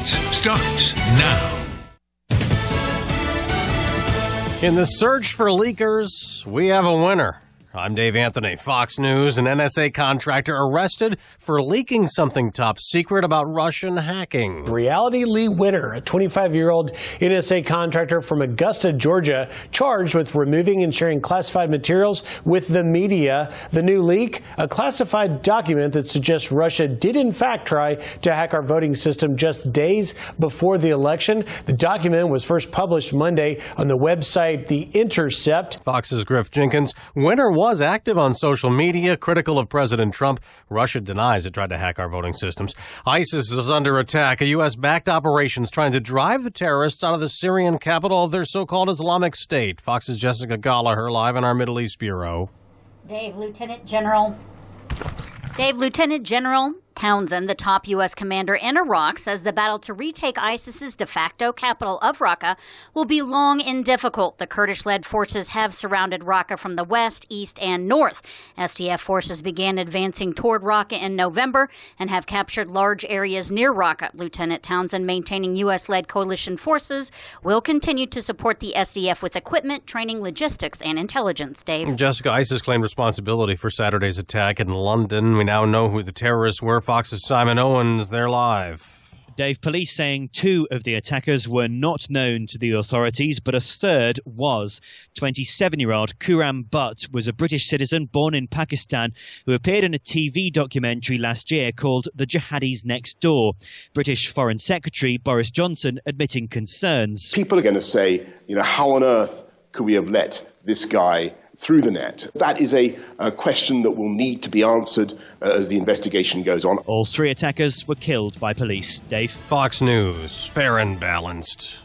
starts now. In the search for leakers, we have a winner. I'm Dave Anthony. Fox News, an NSA contractor arrested for leaking something top secret about Russian hacking. Reality Lee Winter, a 25-year-old NSA contractor from Augusta, Georgia, charged with removing and sharing classified materials with the media. The new leak, a classified document that suggests Russia did in fact try to hack our voting system just days before the election. The document was first published Monday on the website The Intercept. Fox's Griff Jenkins. Winter was active on social media, critical of President Trump. Russia denies it tried to hack our voting systems. ISIS is under attack. A U.S.-backed operation is trying to drive the terrorists out of the Syrian capital of their so-called Islamic State. Fox's Jessica Gallagher live in our Middle East Bureau. Dave, Lieutenant General Townsend, the top U.S. commander in Iraq, says the battle to retake ISIS's de facto capital of Raqqa will be long and difficult. The Kurdish-led forces have surrounded Raqqa from the west, east, and north. SDF forces began advancing toward Raqqa in November and have captured large areas near Raqqa. Lieutenant Townsend, maintaining U.S.-led coalition forces, will continue to support the SDF with equipment, training, logistics, and intelligence. Dave. Jessica, ISIS claimed responsibility for Saturday's attack in London. We now know who the terrorists were. Fox's Simon Owens, they're live. Dave, police saying 2 of the attackers were not known to the authorities, but a third was. 27-year-old Kuram Butt was a British citizen born in Pakistan who appeared in a TV documentary last year called The Jihadis Next Door. British Foreign Secretary Boris Johnson admitting concerns. People are going to say, how on earth could we have let this guy through the net? That is a question that will need to be answered as the investigation goes on. All 3 attackers were killed by police. Dave. Fox News, fair and balanced.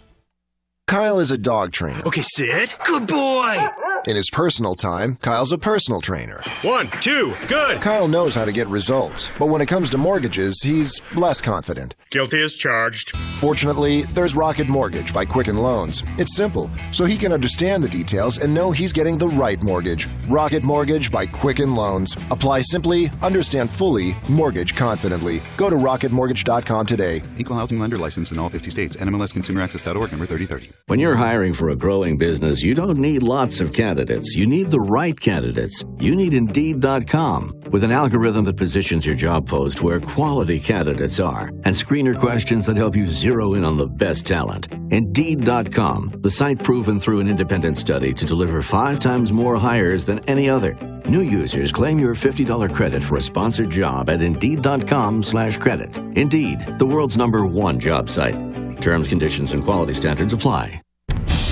Kyle is a dog trainer. Okay, sit. Good boy. In his personal time, Kyle's a personal trainer. 1, 2, good. Kyle knows how to get results, but when it comes to mortgages, he's less confident. Guilty as charged. Fortunately, there's Rocket Mortgage by Quicken Loans. It's simple, so he can understand the details and know he's getting the right mortgage. Rocket Mortgage by Quicken Loans. Apply simply, understand fully, mortgage confidently. Go to rocketmortgage.com today. Equal housing lender licensed in all 50 states. NMLSconsumeraccess.org, number 3030. When you're hiring for a growing business, you don't need lots of candidates. You need the right candidates. You need Indeed.com. With an algorithm that positions your job post where quality candidates are and screener questions that help you zero in on the best talent. Indeed.com, the site proven through an independent study to deliver 5 times more hires than any other. New users claim your $50 credit for a sponsored job at Indeed.com/credit. Indeed, the world's #1 job site. Terms, conditions, and quality standards apply.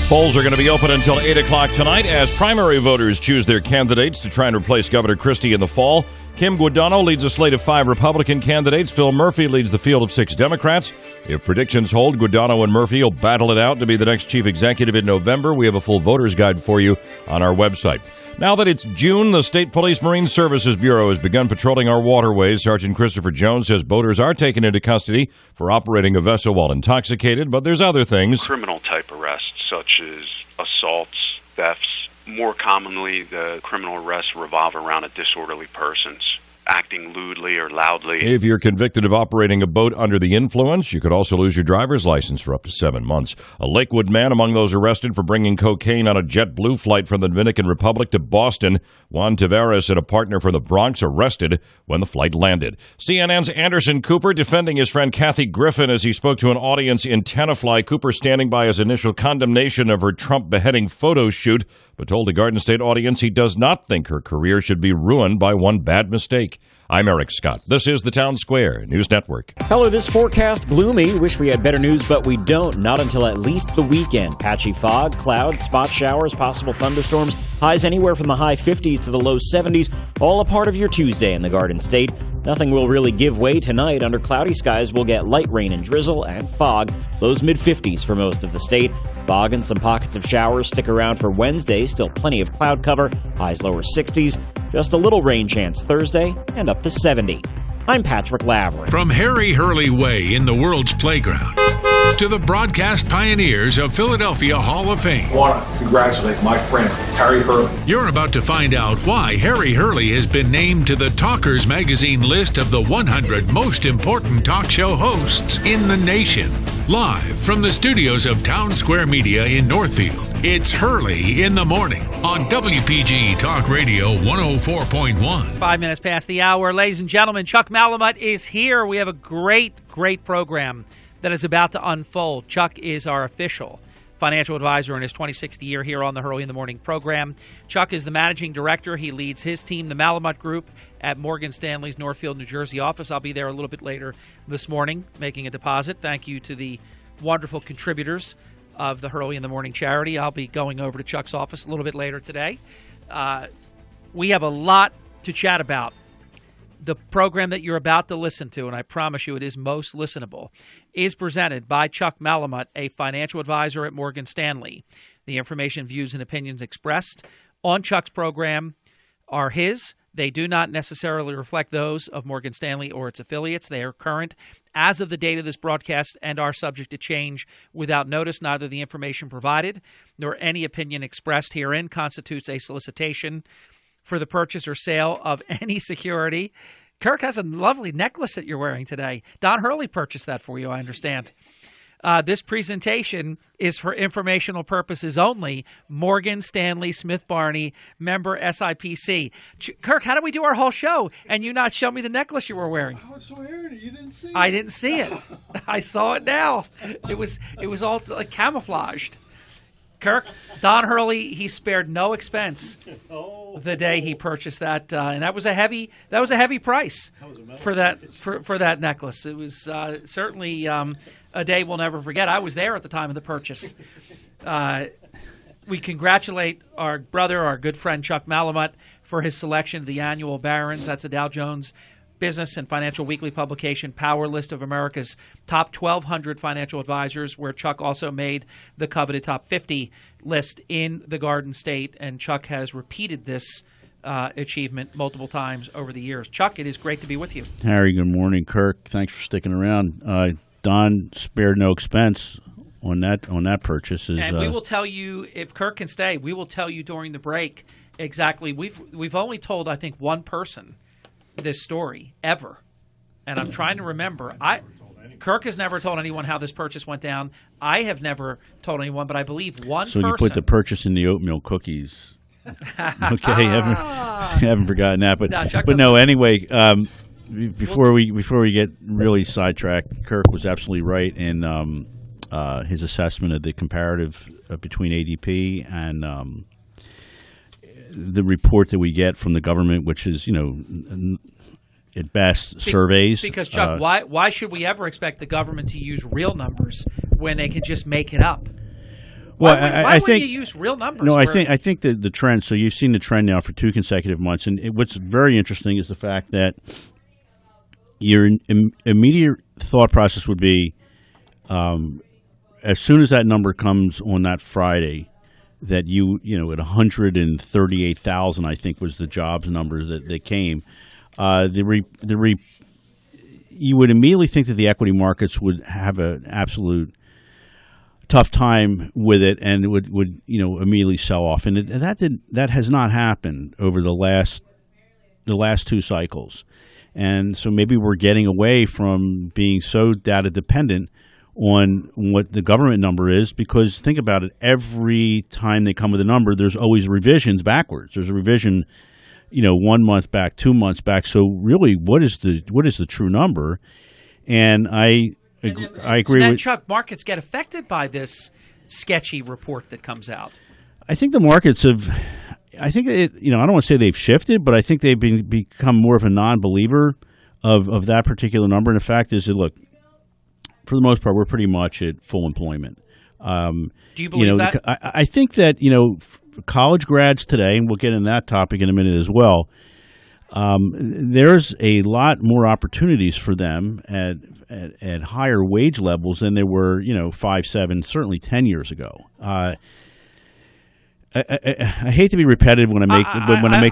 Polls are going to be open until 8 o'clock tonight as primary voters choose their candidates to try and replace Governor Christie in the fall. Kim Guadagno leads a slate of 5 Republican candidates. Phil Murphy leads the field of 6 Democrats. If predictions hold, Guadagno and Murphy will battle it out to be the next chief executive in November. We have a full voter's guide for you on our website. Now that it's June, the State Police Marine Services Bureau has begun patrolling our waterways. Sergeant Christopher Jones says boaters are taken into custody for operating a vessel while intoxicated, but there's other things. Criminal-type arrests, such as assaults, thefts. More commonly, the criminal arrests revolve around a disorderly persons acting lewdly or loudly. If you're convicted of operating a boat under the influence, you could also lose your driver's license for up to 7 months. A Lakewood man among those arrested for bringing cocaine on a JetBlue flight from the Dominican Republic to Boston. Juan Tavares and a partner from the Bronx arrested when the flight landed. CNN's Anderson Cooper defending his friend Kathy Griffin as he spoke to an audience in Tenafly. Cooper standing by his initial condemnation of her Trump beheading photo shoot, but told the Garden State audience he does not think her career should be ruined by one bad mistake. I'm Eric Scott. This is the Town Square News Network. Hello, this forecast gloomy. Wish we had better news, but we don't. Not until at least the weekend. Patchy fog, clouds, spot showers, possible thunderstorms. Highs anywhere from the high 50s to the low 70s. All a part of your Tuesday in the Garden State. Nothing will really give way tonight. Under cloudy skies, we'll get light rain and drizzle and fog. Lows mid-50s for most of the state. Fog and some pockets of showers stick around for Wednesday. Still plenty of cloud cover. Highs lower 60s. Just a little rain chance Thursday and up to 70. I'm Patrick Lavery. From Harry Hurley Way in the world's playground to the broadcast pioneers of Philadelphia Hall of Fame. I want to congratulate my friend, Harry Hurley. You're about to find out why Harry Hurley has been named to the Talkers Magazine list of the 100 most important talk show hosts in the nation. Live from the studios of Town Square Media in Northfield, it's Hurley in the Morning on WPG Talk Radio 104.1. 5 minutes past the hour. Ladies and gentlemen, Chuck Malamut is here. We have a great program that is about to unfold. Chuck is our official financial advisor in his 26th year here on the Hurley in the Morning program. Chuck is the managing director. He leads his team, the Malamut Group, at Morgan Stanley's Northfield, New Jersey office. I'll be there a little bit later this morning making a deposit. Thank you to the wonderful contributors of the Hurley in the Morning charity. I'll be going over to Chuck's office a little bit later today. We have a lot to chat about. The program that you're about to listen to, and I promise you it is most listenable, is presented by Chuck Malamut, a financial advisor at Morgan Stanley. The information, views, and opinions expressed on Chuck's program are his. They do not necessarily reflect those of Morgan Stanley or its affiliates. They are current as of the date of this broadcast and are subject to change without notice. Neither the information provided nor any opinion expressed herein constitutes a solicitation for the purchase or sale of any security. Kirk has a lovely necklace that you're wearing today. Don Hurley purchased that for you, I understand. This presentation is for informational purposes only. Morgan Stanley Smith Barney, member SIPC. Kirk, how did we do our whole show and you not show me the necklace you were wearing? I was so wearing it. You didn't see it. I didn't see it. I saw it now. It was all like camouflaged. Kirk, Don Hurley, he spared no expense the day he purchased that, and that was a heavy price for that necklace. It was certainly a day we'll never forget. I was there at the time of the purchase. We congratulate our brother, our good friend Chuck Malamut, for his selection of the annual Barron's. That's a Dow Jones Business and Financial Weekly publication, Power List of America's top 1,200 financial advisors, where Chuck also made the coveted top 50 list in the Garden State, and Chuck has repeated this achievement multiple times over the years. Chuck, it is great to be with you. Harry, good morning. Kirk, thanks for sticking around. Don spared no expense on that purchase. And we will tell you, if Kirk can stay, we will tell you during the break exactly. We've only told, I think, one person this story ever, and I'm trying to remember. Kirk has never told anyone how this purchase went down. I have never told anyone, but I believe one person. So you put the purchase in the oatmeal cookies. Okay, haven't forgotten that, but no. Anyway, before we get really sidetracked, Kirk was absolutely right in his assessment of the comparative between ADP and the report that we get from the government, which is, at best, surveys. Because, Chuck, why should we ever expect the government to use real numbers when they can just make it up? Why would you use real numbers? No, I think the trend. So you've seen the trend now for 2 consecutive months, and what's very interesting is the fact that your immediate thought process would be, as soon as that number comes on that Friday, that at 138,000, I think was the jobs numbers that came. You would immediately think that the equity markets would have an absolute tough time with it, and it would immediately sell off. And that has not happened over the last 2 cycles. And so maybe we're getting away from being so data dependent on what the government number is, because think about it, every time they come with a number, there's always revisions backwards. There's a revision, 1 month back, 2 months back. So really, what is the true number? And I agree then, with Chuck, markets get affected by this sketchy report that comes out. I think the markets have. I think I don't want to say they've shifted, but I think they've become more of a non-believer of that particular number. And the fact is that, look, for the most part, we're pretty much at full employment. Do you believe that? I think that, college grads today, and we'll get into that topic in a minute as well, there's a lot more opportunities for them at higher wage levels than there were, 5, 7, certainly 10 years ago. I hate to be repetitive when I make this.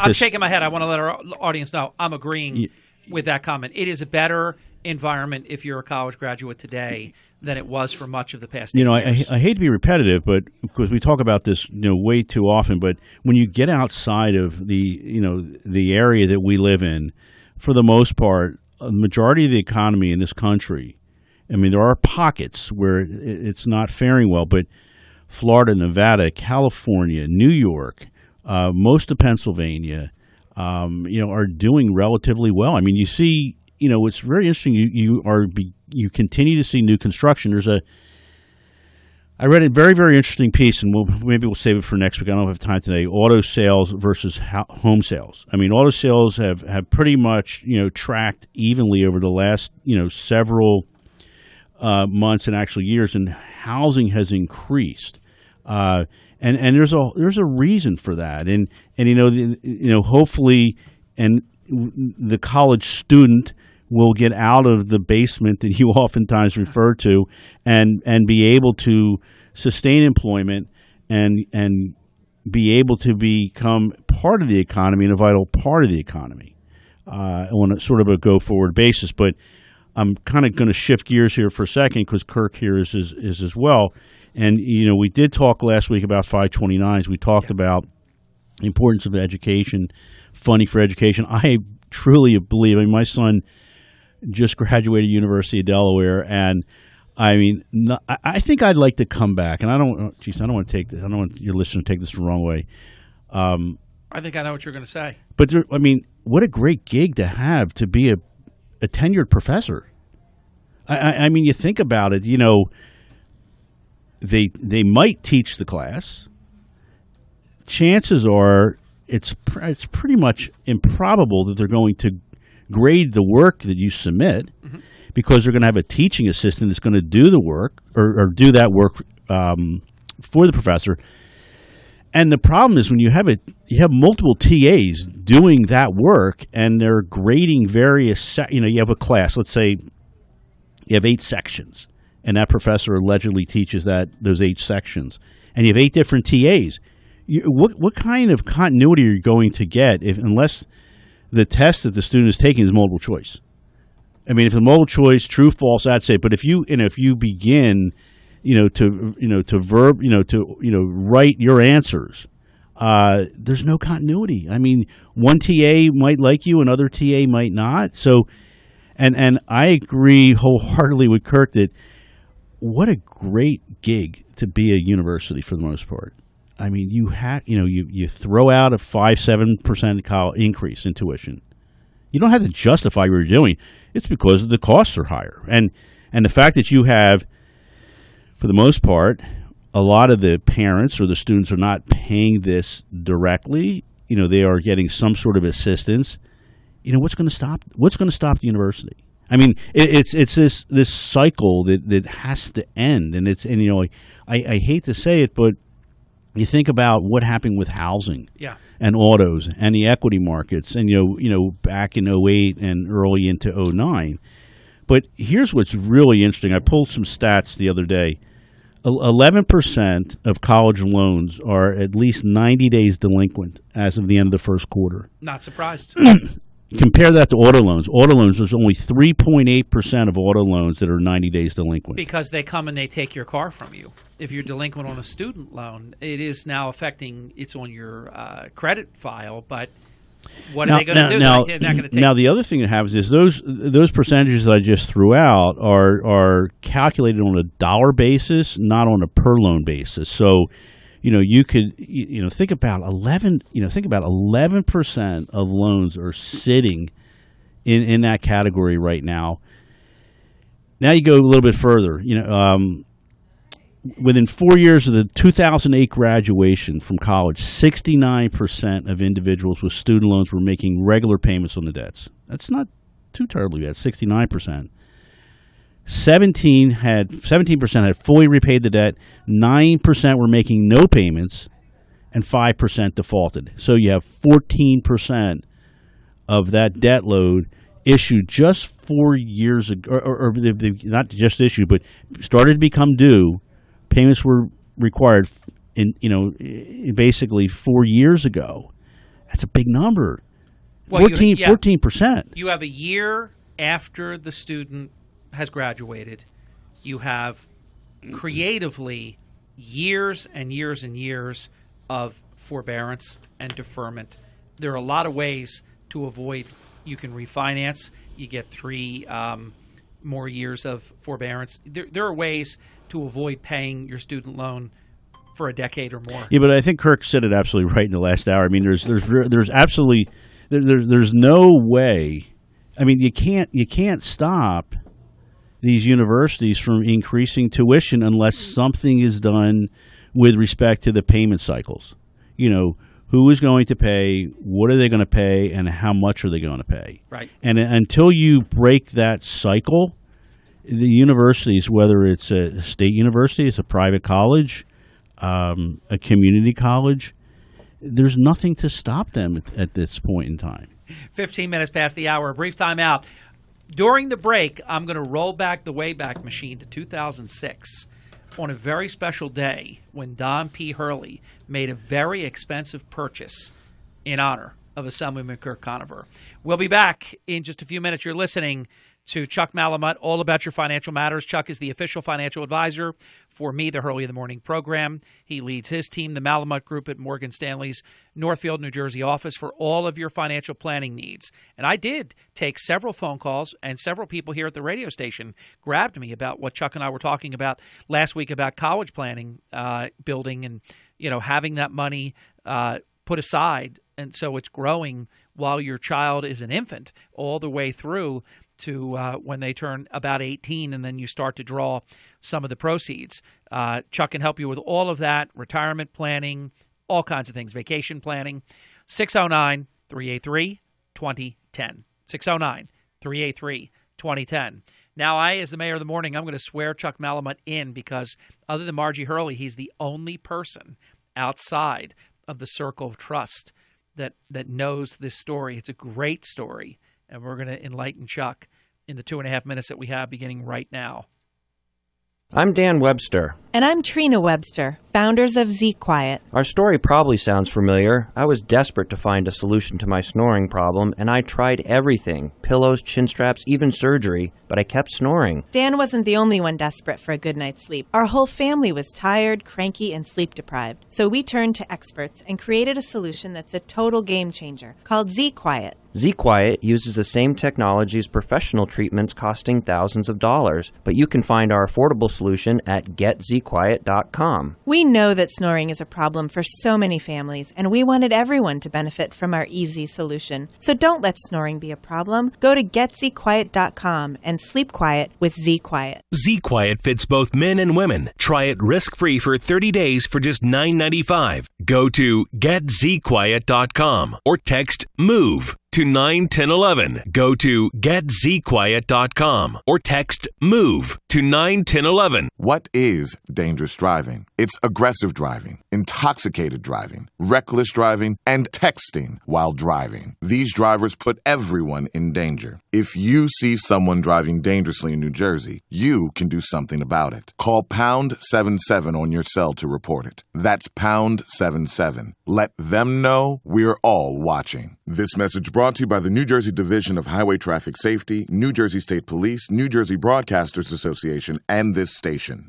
I'm shaking my head. I want to let our audience know I'm agreeing with that comment. It is a better environment if you're a college graduate today than it was for much of the past. I hate to be repetitive, but because we talk about this way too often, but when you get outside of the area that we live in, for the most part, a majority of the economy in this country, I mean, there are pockets where it's not faring well, but Florida, Nevada, California, New York, most of Pennsylvania, are doing relatively well. I mean, you see, it's very interesting. You continue to see new construction. I read a very, very interesting piece, and maybe we'll save it for next week. I don't have time today. Auto sales versus home sales. I mean, auto sales have pretty much tracked evenly over the last several months and actually years, and housing has increased. And there's a reason for that, and hopefully, and the college student will get out of the basement that you oftentimes refer to, and be able to sustain employment and be able to become part of the economy and a vital part of the economy on a sort of a go forward basis. But I'm kind of going to shift gears here for a second because Kirk here is as well. And, we did talk last week about 529s. We talked about the importance of education, funding for education. I truly believe, my son just graduated University of Delaware, and I mean, I think I'd like to come back. And I don't want to take this. I don't want your listener to take this the wrong way. I think I know what you're going to say. But what a great gig to have to be a tenured professor. I mean, you think about it. They might teach the class. Chances are it's pretty much improbable that they're going to grade the work that you submit, because they're going to have a teaching assistant that's going to do the work or do that work for the professor. And the problem is when you have multiple TAs doing that work, and they're grading various you have a class, let's say you have 8 sections, and that professor allegedly teaches those 8 sections, and you have 8 different TAs. What kind of continuity are you going to get unless the test that the student is taking is multiple choice? I mean, if it's multiple choice, true, false, I'd say. But if you begin, to write your answers, there's no continuity. I mean, one TA might like you, another TA might not. So, and I agree wholeheartedly with Kirk that what a great gig to be a university for the most part. I mean, you throw out a 5-7% increase in tuition. You don't have to justify what you're doing. It's because the costs are higher. And the fact that you have, for the most part, a lot of the parents or the students are not paying this directly. They are getting some sort of assistance. What's going to stop the university? I mean, it's this cycle that has to end. And I hate to say it, but you think about what happened with housing and autos and the equity markets, and back in 2008 and early into 2009. But here's what's really interesting. I pulled some stats the other day. 11% of college loans are at least 90 days delinquent as of the end of the first quarter. Not surprised. Compare that to auto loans. Auto loans, there's only 3.8% of auto loans that are 90 days delinquent. Because they come and they take your car from you. If you're delinquent on a student loan, it is now affecting, it's on your credit file, but what are they going to do? They're not going to take. Now, the other thing that happens is those percentages that I just threw out are calculated on a dollar basis, not on a per loan basis. So, you could think about 11% of loans are sitting in that category right now. Now you go a little bit further. Within 4 years of the 2008 graduation from college, 69% of individuals with student loans were making regular payments on the debts. That's not too terribly bad. 69%. 17% had fully repaid the debt, 9% were making no payments, and 5% defaulted. So you have 14% of that debt load issued just 4 years ago, or not just issued, but started to become due. Payments were required basically 4 years ago. That's a big number. 14%. You have a year after the student has graduated, you have creatively years and years and years of forbearance and deferment. There are a lot of ways to avoid. You can refinance. You get 3 more years of forbearance. There are ways to avoid paying your student loan for a decade or more. Yeah, but I think Kirk said it absolutely right in the last hour. I mean, there's absolutely there's no way. I mean, you can't stop these universities from increasing tuition unless something is done with respect to the payment cycles. You know, who is going to pay, what are they going to pay, and how much are they going to pay? Right. And until you break that cycle, the universities, whether it's a state university, it's a private college, a community college, there's nothing to stop them at this point in time. 15 minutes past the hour. A brief time out. During the break, I'm going to roll back the Wayback Machine to 2006 on a very special day when Don P. Hurley made a very expensive purchase in honor of Assemblyman Kirk Conover. We'll be back in just a few minutes. You're listening to Chuck Malamut, all about your financial matters. Chuck is the official financial advisor for me, the Hurley in the Morning program. He leads his team, the Malamut Group at Morgan Stanley's Northfield, New Jersey office for all of your financial planning needs. And I did take several phone calls, and several people here at the radio station grabbed me about what Chuck and I were talking about last week about college planning, building, and having that money put aside. And so it's growing while your child is an infant all the way through to when they turn about 18, and then you start to draw some of the proceeds. Chuck can help you with all of that, retirement planning, all kinds of things, vacation planning. 609-383-2010. 609-383-2010. Now, as the mayor of the morning, I'm going to swear Chuck Malamut in because other than Margie Hurley, he's the only person outside of the circle of trust that knows this story. It's a great story. And we're going to enlighten Chuck in the 2.5 minutes that we have beginning right now. I'm Dan Webster. And I'm Trina Webster, founders of Z Quiet. Our story probably sounds familiar. I was desperate to find a solution to my snoring problem, and I tried everything. Pillows, chin straps, even surgery, but I kept snoring. Dan wasn't the only one desperate for a good night's sleep. Our whole family was tired, cranky, and sleep-deprived. So we turned to experts and created a solution that's a total game changer called Z Quiet. Z Quiet uses the same technology as professional treatments costing thousands of dollars, but you can find our affordable solution at getzquiet.com. We know that snoring is a problem for so many families, and we wanted everyone to benefit from our easy solution. So don't let snoring be a problem. Go to getzquiet.com and sleep quiet with Z Quiet. Z Quiet fits both men and women. Try it risk-free for 30 days for just $9.95. Go to getzquiet.com or text MOVE to 91011. Go to getzquiet.com or text MOVE to 91011. What is dangerous driving? It's aggressive driving, intoxicated driving, reckless driving, and texting while driving. These drivers put everyone in danger. If you see someone driving dangerously in New Jersey, you can do something about it. Call pound 77 on your cell to report it. That's pound 77. Let them know we're all watching. This message brought to you by the New Jersey Division of Highway Traffic Safety, New Jersey State Police, New Jersey Broadcasters Association, and this station.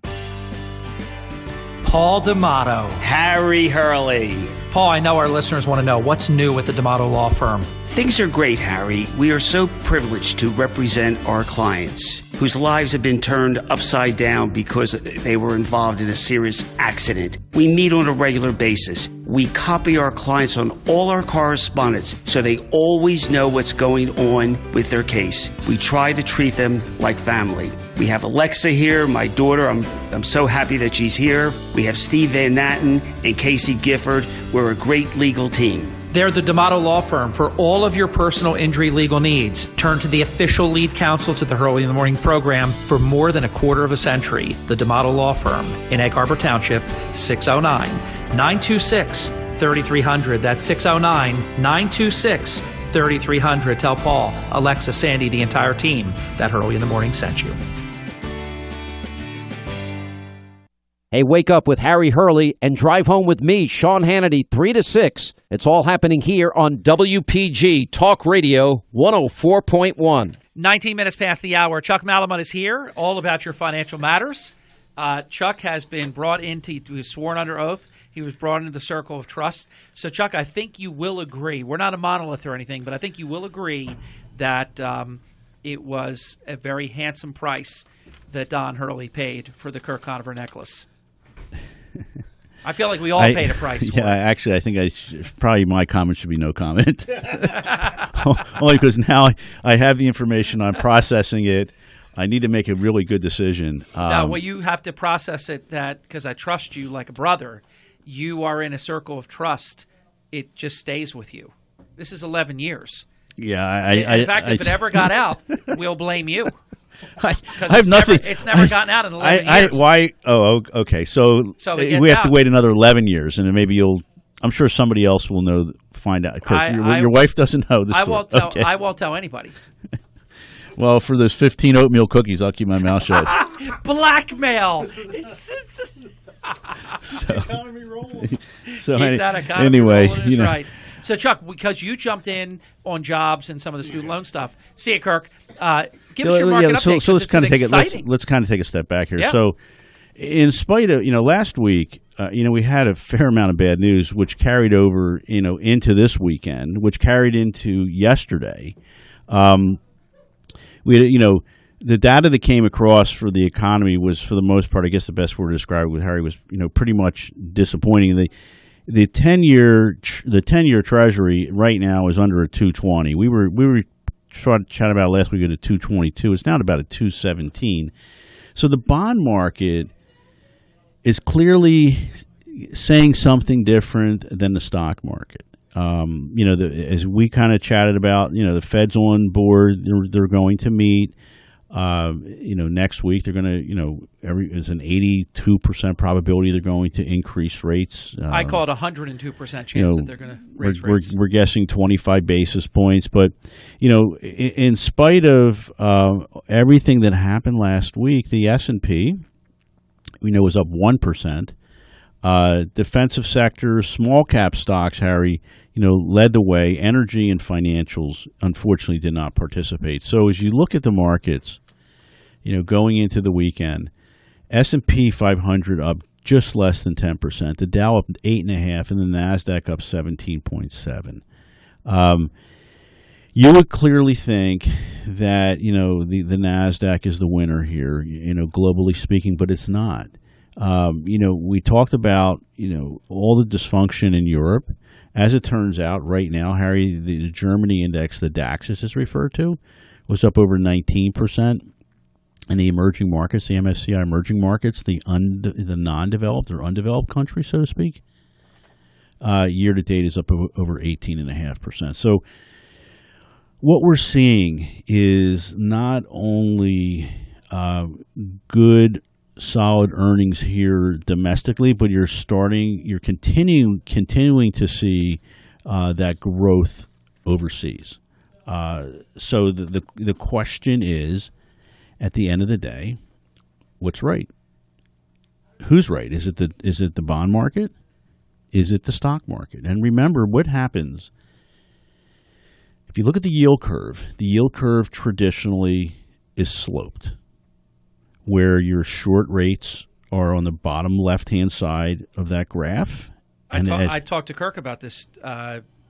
Paul D'Amato. Harry Hurley. Paul, I know our listeners want to know what's new with the D'Amato Law Firm. Things are great, Harry. We are so privileged to represent our clients whose lives have been turned upside down because they were involved in a serious accident. We meet on a regular basis. We copy our clients on all our correspondence so they always know what's going on with their case. We try to treat them like family. We have Alexa here, my daughter. I'm so happy that she's here. We have Steve Van Natten and Casey Gifford. We're a great legal team. They're the D'Amato Law Firm for all of your personal injury legal needs. Turn to the official lead counsel to the Hurley in the Morning program for more than a quarter of a century. The D'Amato Law Firm in Egg Harbor Township, 609-926-3300. That's 609-926-3300. Tell Paul, Alexa, Sandy, the entire team that Hurley in the Morning sent you. Hey, wake up with Harry Hurley and drive home with me, Sean Hannity, 3 to 6. It's all happening here on WPG Talk Radio 104.1. 19 minutes past the hour. Chuck Malamut is here, all about your financial matters. Chuck has been brought into, he was sworn under oath. He was brought into the circle of trust. So, Chuck, I think you will agree. We're not a monolith or anything, but I think you will agree that it was a very handsome price that Don Hurley paid for the Kirk Conover necklace. I feel like we all paid a price for it. Actually, I think probably my comment should be no comment. Only because now I have the information, I'm processing it. I need to make a really good decision. Well, you have to process it because I trust you like a brother. You are in a circle of trust. It just stays with you. This is 11 years. Yeah. In fact, if it ever got out, we'll blame you. I have nothing. It's never gotten out in 11 years. Why? Oh, okay. So we have to wait another 11 years, and then maybe I'm sure somebody else will know. Find out. Your wife doesn't know the story. I won't tell anybody. Well, for those 15 oatmeal cookies, I'll keep my mouth shut. Blackmail. Anyway, right. So, Chuck, because you jumped in on jobs and some of the student loan stuff, see it, Kirk. Give us your market update. So let's kind of take a step back here. Yeah. So, in spite of last week, we had a fair amount of bad news, which carried over into this weekend, which carried into yesterday. We had, the data that came across for the economy was, for the most part, I guess the best word to describe it with Harry was, pretty much disappointing. The 10-year Treasury right now is under a 220. We were chatting about last week at a 222. It's now at about a 217. So the bond market is clearly saying something different than the stock market. As we kind of chatted about, the Fed's on board. They're going to meet. Next week they're going to, there's an 82% probability they're going to increase rates. I call it 102% chance that they're going to raise rates. We're guessing 25 basis points, but in spite of everything that happened last week, the S&P, was up 1%. Defensive sectors, small cap stocks, Harry, led the way. Energy and financials, unfortunately, did not participate. So as you look at the markets, going into the weekend, S&P 500 up just less than 10%. The Dow up 8.5%, and the Nasdaq up 17.7%. You would clearly think that the Nasdaq is the winner here, globally speaking, but it's not. We talked about all the dysfunction in Europe. As it turns out, right now, Harry, the Germany index, the DAX, as it's referred to, was up over 19%. And the emerging markets, the MSCI emerging markets, the non-developed or undeveloped countries, so to speak, year to date is up over 18.5%. So what we're seeing is not only good, solid earnings here domestically, but you're continuing to see that growth overseas. So the question is, at the end of the day, what's right? Who's right? Is it the bond market? Is it the stock market? And remember what happens if you look at the yield curve. The yield curve traditionally is sloped, where your short rates are on the bottom left-hand side of that graph. I talked to Kirk about this.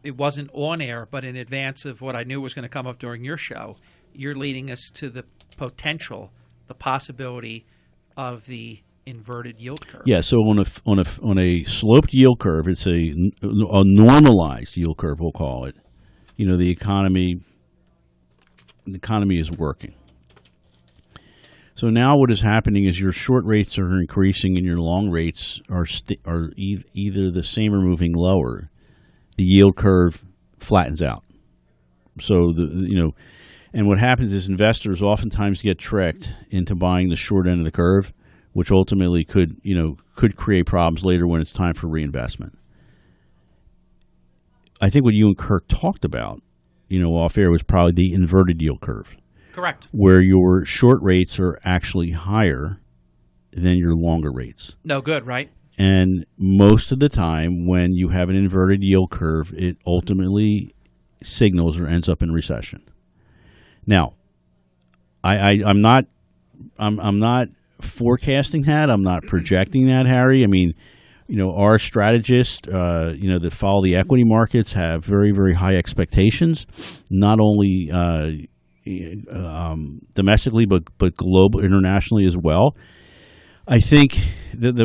It wasn't on air, but in advance of what I knew was going to come up during your show, you're leading us to the potential, the possibility of the inverted yield curve. Yeah, so on a sloped yield curve, it's a normalized yield curve, we'll call it. The economy is working. So now what is happening is your short rates are increasing and your long rates are either the same or moving lower. The yield curve flattens out. So and what happens is investors oftentimes get tricked into buying the short end of the curve, which ultimately could create problems later when it's time for reinvestment. I think what you and Kirk talked about, off air, was probably the inverted yield curve. Correct. Where your short rates are actually higher than your longer rates. No good, right? And most of the time when you have an inverted yield curve, it ultimately signals or ends up in recession. Now, I'm not forecasting that. I'm not projecting that, Harry. I mean, our strategists, that follow the equity markets have very, very high expectations, not only domestically but global, internationally as well. I think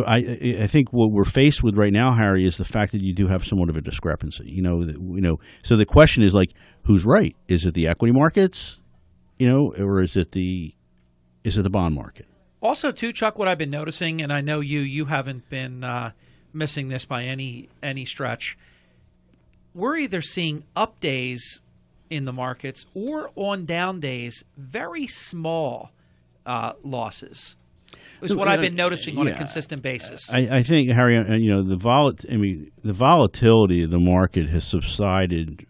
I think what we're faced with right now, Harry, is the fact that you do have somewhat of a discrepancy. So the question is who's right? Is it the equity markets, or is it the bond market? Also, too, Chuck, what I've been noticing, and I know you haven't been missing this by any stretch. We're either seeing up days in the markets or on down days, very small losses. Is what I've been noticing on a consistent basis. I think, Harry, the volatility of the market has subsided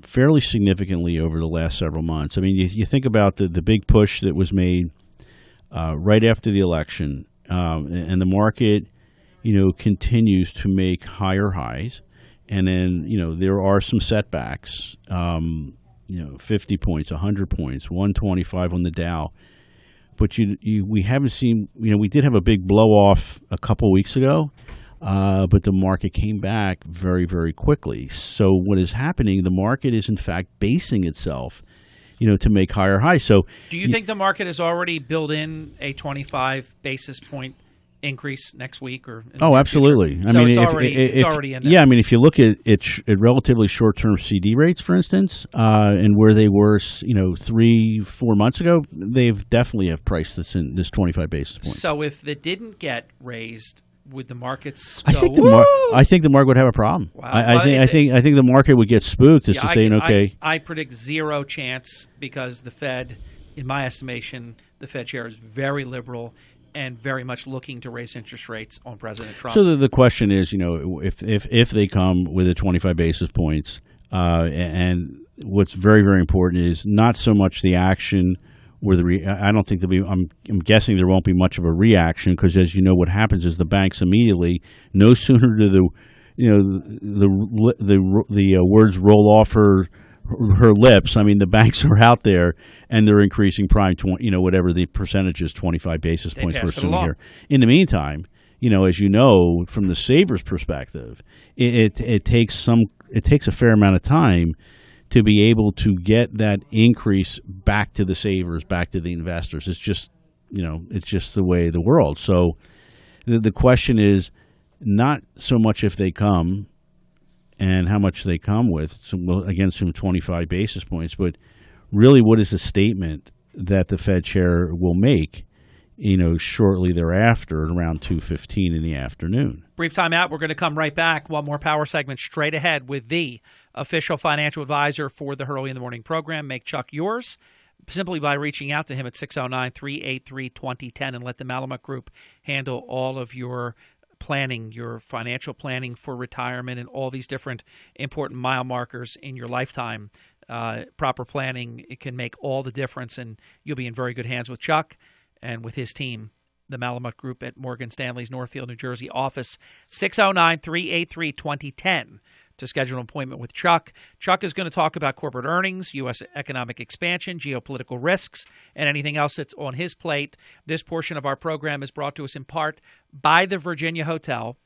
fairly significantly over the last several months. I mean, you think about the big push that was made right after the election, and the market, continues to make higher highs, and then there are some setbacks. 50 points, 100 points, 125 on the Dow. But we haven't seen, we did have a big blow off a couple weeks ago, but the market came back very, very quickly. So what is happening, the market is in fact basing itself, to make higher highs. So do you think the market has already built in a 25 basis point increase next week or in the absolutely. Future? It's already in there. Yeah, I mean, if you look at relatively short-term CD rates, for instance, and where they were, 3-4 months ago, they've definitely have priced this in this 25 basis points. So if it didn't get raised, would the markets go? I think the market would have a problem. Wow. I think the market would get spooked as to saying, okay. I predict zero chance because the Fed, in my estimation, the Fed chair is very liberal and very much looking to raise interest rates on President Trump. So the question is, if they come with a 25 basis points, and what's very, very important is not so much the action or I don't think there'll be. I'm guessing there won't be much of a reaction because, as you know, what happens is the banks immediately, no sooner do the words roll off her lips. I mean, the banks are out there and they're increasing prime, whatever the percentage is, 25 basis points we're assuming here. In the meantime, as you know, from the saver's perspective, it takes a fair amount of time to be able to get that increase back to the savers, back to the investors. It's just, it's just the way of the world. So the question is not so much if they come and how much they come with, again, some 25 basis points, but really what is the statement that the Fed chair will make, shortly thereafter at around 2:15 in the afternoon. Brief time out. We're going to come right back. One more power segment straight ahead with the official financial advisor for the Hurley in the Morning program. Make Chuck yours simply by reaching out to him at 609-383-2010 and let the Malamut Group handle all of your planning, your financial planning for retirement and all these different important mile markers in your lifetime. Proper planning, it can make all the difference, and you'll be in very good hands with Chuck and with his team, the Malamut Group at Morgan Stanley's Northfield, New Jersey office, 609-383-2010 to schedule an appointment with Chuck. Chuck is going to talk about corporate earnings, U.S. economic expansion, geopolitical risks, and anything else that's on his plate. This portion of our program is brought to us in part by the Virginia Hotel,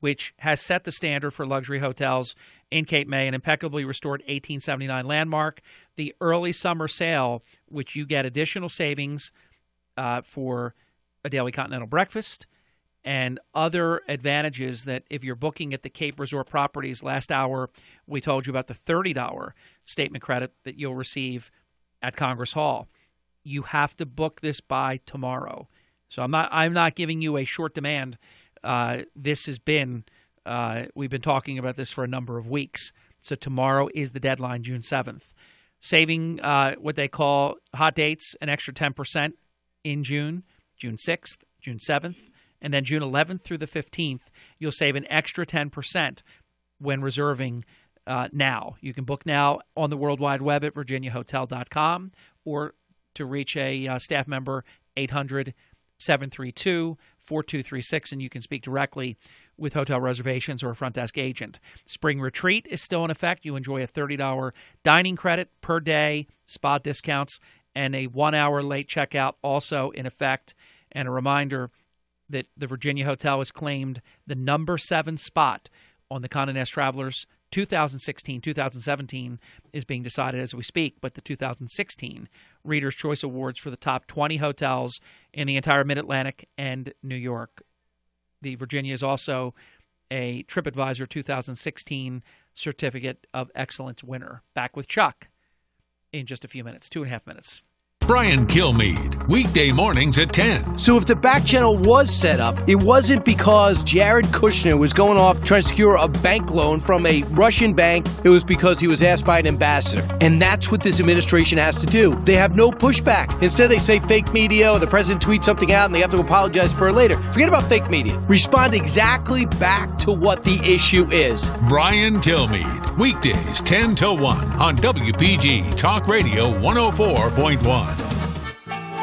which has set the standard for luxury hotels in Cape May, an impeccably restored 1879 landmark. The early summer sale, which you get additional savings for a daily continental breakfast and other advantages that if you're booking at the Cape Resort Properties, last hour we told you about the $30 statement credit that you'll receive at Congress Hall. You have to book this by tomorrow. So I'm not giving you a short demand. This has been we've been talking about this for a number of weeks. So tomorrow is the deadline, June 7th. Saving what they call hot dates, an extra 10% in June 6th, June 7th, and then June 11th through the 15th, you'll save an extra 10% when reserving now. You can book now on the World Wide Web at virginiahotel.com or to reach a staff member, 732-4236, and you can speak directly with hotel reservations or a front desk agent. Spring Retreat is still in effect. You enjoy a $30 dining credit per day, spa discounts, and a 1-hour late checkout also in effect. And a reminder that the Virginia Hotel has claimed the number 7 spot on the Condé Nast Travelers 2016-2017 is being decided as we speak, but the 2016 Reader's Choice Awards for the top 20 hotels in the entire Mid-Atlantic and New York. The Virginia is also a TripAdvisor 2016 Certificate of Excellence winner. Back with Chuck in just a few minutes, 2.5 minutes. Brian Kilmeade, weekday mornings at 10. So if the back channel was set up, it wasn't because Jared Kushner was going off trying to secure a bank loan from a Russian bank. It was because he was asked by an ambassador. And that's what this administration has to do. They have no pushback. Instead, they say fake media, or the president tweets something out and they have to apologize for it later. Forget about fake media. Respond exactly back to what the issue is. Brian Kilmeade, weekdays 10 to 1 on WPG Talk Radio 104.1.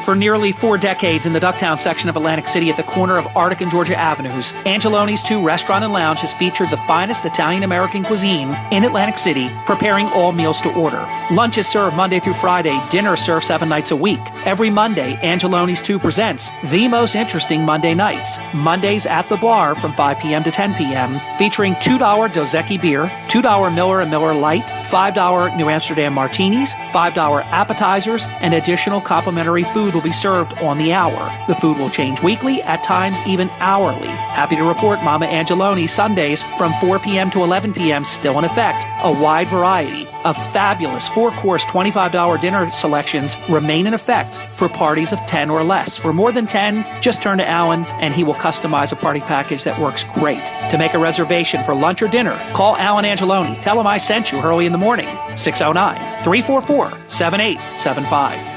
For nearly 4 decades in the Ducktown section of Atlantic City at the corner of Arctic and Georgia Avenues, Angeloni's 2 Restaurant and Lounge has featured the finest Italian-American cuisine in Atlantic City, preparing all meals to order. Lunch is served Monday through Friday, dinner served 7 nights a week. Every Monday, Angeloni's 2 presents The Most Interesting Monday Nights. Mondays at the bar from 5 p.m. to 10 p.m., featuring $2 Dos Equis beer, $2 Miller & Miller Lite, $5 New Amsterdam martinis, $5 appetizers, and additional complimentary food will be served on the hour. The food will change weekly, at times even hourly. Happy to report Mama Angeloni Sundays from 4 p.m. to 11 p.m. still in effect. A wide variety of fabulous 4-course $25 dinner selections remain in effect for parties of 10 or less. For more than 10, just turn to Alan and he will customize a party package that works great. To make a reservation for lunch or dinner, call Alan Angeloni. Tell him I sent you early in the morning. 609-344-7875.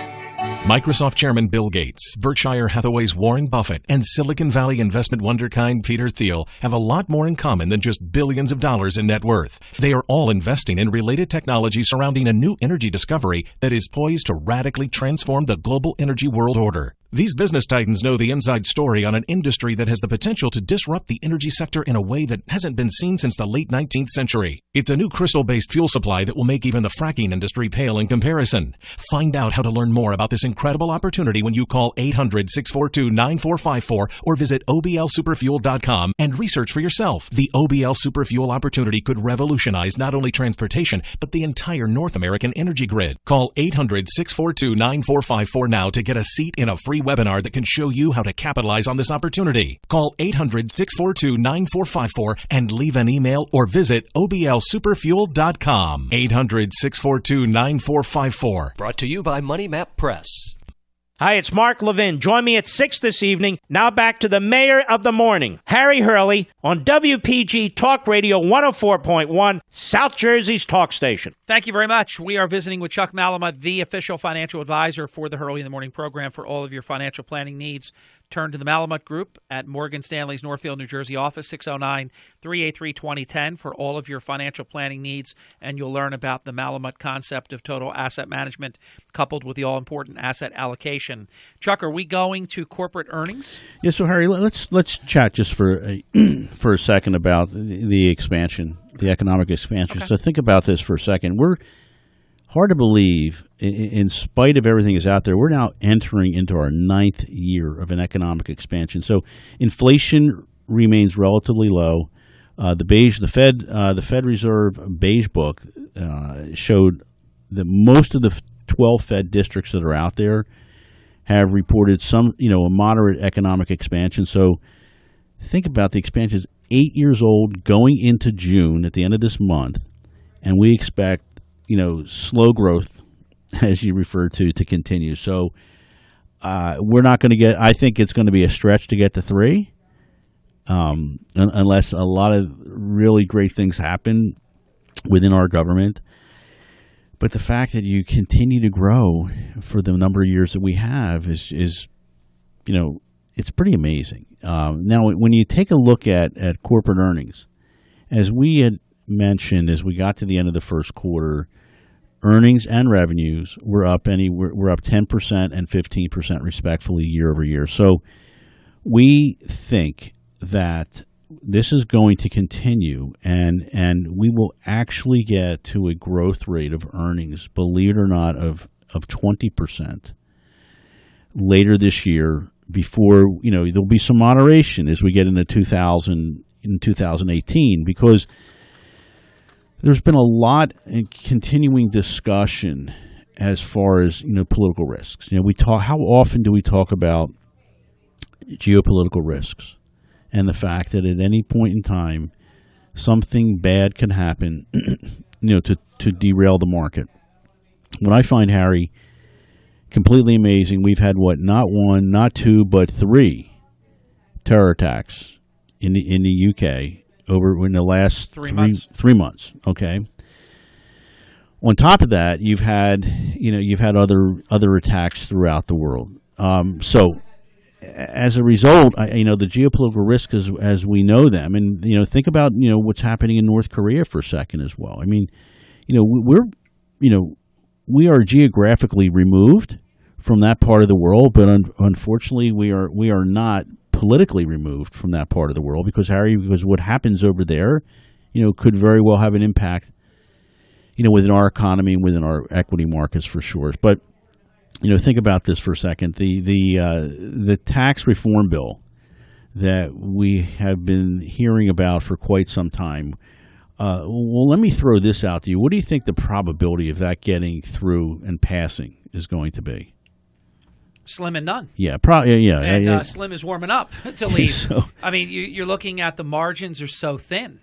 Microsoft Chairman Bill Gates, Berkshire Hathaway's Warren Buffett, and Silicon Valley investment wonderkind Peter Thiel have a lot more in common than just billions of dollars in net worth. They are all investing in related technology surrounding a new energy discovery that is poised to radically transform the global energy world order. These business titans know the inside story on an industry that has the potential to disrupt the energy sector in a way that hasn't been seen since the late 19th century. It's a new crystal-based fuel supply that will make even the fracking industry pale in comparison. Find out how to learn more about this incredible opportunity when you call 800-642-9454 or visit oblsuperfuel.com and research for yourself. The OBL Superfuel opportunity could revolutionize not only transportation, but the entire North American energy grid. Call 800-642-9454 now to get a seat in a free webinar that can show you how to capitalize on this opportunity. Call 800-642-9454 and leave an email or visit oblsuperfuel.com. 800-642-9454. Brought to you by Money Map Press. Hi, it's Mark Levin. Join me at 6 this evening. Now back to the mayor of the morning, Harry Hurley, on WPG Talk Radio 104.1, South Jersey's talk station. Thank you very much. We are visiting with Chuck Malamut, the official financial advisor for the Hurley in the Morning program for all of your financial planning needs. Turn to the Malamut Group at Morgan Stanley's Northfield, New Jersey office, 609-383-2010 for all of your financial planning needs, and you'll learn about the Malamut concept of total asset management coupled with the all-important asset allocation. Chuck, are we going to corporate earnings? Yeah, so Harry, let's chat just for a second about the expansion, the economic expansion. Okay. So think about this for a second. We're hard to believe, in spite of everything that's out there, we're now entering into our 9th year of an economic expansion. So inflation remains relatively low. The Fed Reserve Beige Book showed that most of the 12 Fed districts that are out there have reported some, a moderate economic expansion. So think about the expansion is 8 years old, going into June at the end of this month, and we expect slow growth, as you referred to continue. So we're not going to get – I think it's going to be a stretch to get to 3 unless a lot of really great things happen within our government. But the fact that you continue to grow for the number of years that we have is it's pretty amazing. Now, when you take a look at corporate earnings, as we had mentioned as we got to the end of the first quarter, earnings and revenues were up 10% and 15% respectively year over year. So we think that this is going to continue, and we will actually get to a growth rate of earnings, believe it or not, of 20% later this year. Before, there'll be some moderation as we get into 2018, because there's been a lot of continuing discussion as far as political risks. How often do we talk about geopolitical risks and the fact that at any point in time something bad can happen to derail the market. What I find, Harry, completely amazing, we've had not one, not two, but 3 terror attacks in the UK in the last 3 months. Okay. On top of that, you've had other attacks throughout the world. So as a result, the geopolitical risks as we know them, and think about what's happening in North Korea for a second as well. I mean, we are geographically removed from that part of the world, but unfortunately, we are not politically removed from that part of the world, because what happens over there, could very well have an impact, within our economy and within our equity markets for sure. But think about this for a second. The tax reform bill that we have been hearing about for quite some time. Well, let me throw this out to you. What do you think the probability of that getting through and passing is going to be? Slim and none. Yeah, probably. Yeah, and Slim is warming up to leave. So, I mean, you're looking at the margins are so thin.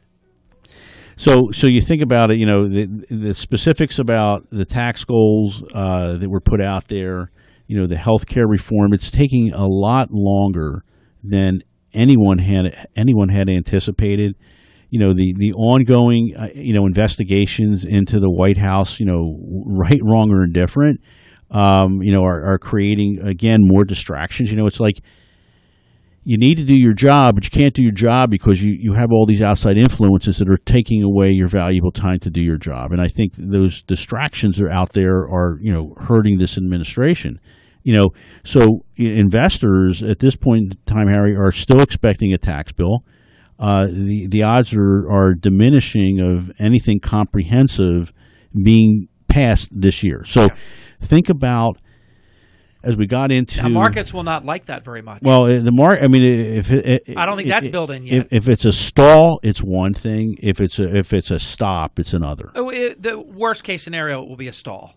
So you think about it. The specifics about the tax goals that were put out there. The healthcare reform. It's taking a lot longer than anyone had anticipated. The ongoing investigations into the White House. Right, wrong, or indifferent. Are creating, again, more distractions. It's like you need to do your job, but you can't do your job because you have all these outside influences that are taking away your valuable time to do your job. And I think those distractions are out there are, hurting this administration. So investors at this point in time, Harry, are still expecting a tax bill. The odds are diminishing of anything comprehensive being passed this year. So think about, as we got into... Now, markets will not like that very much. Well, the market, I mean, I don't think that's built in yet. If it's a stall, it's one thing. If it's a stop, it's another. The worst case scenario will be a stall.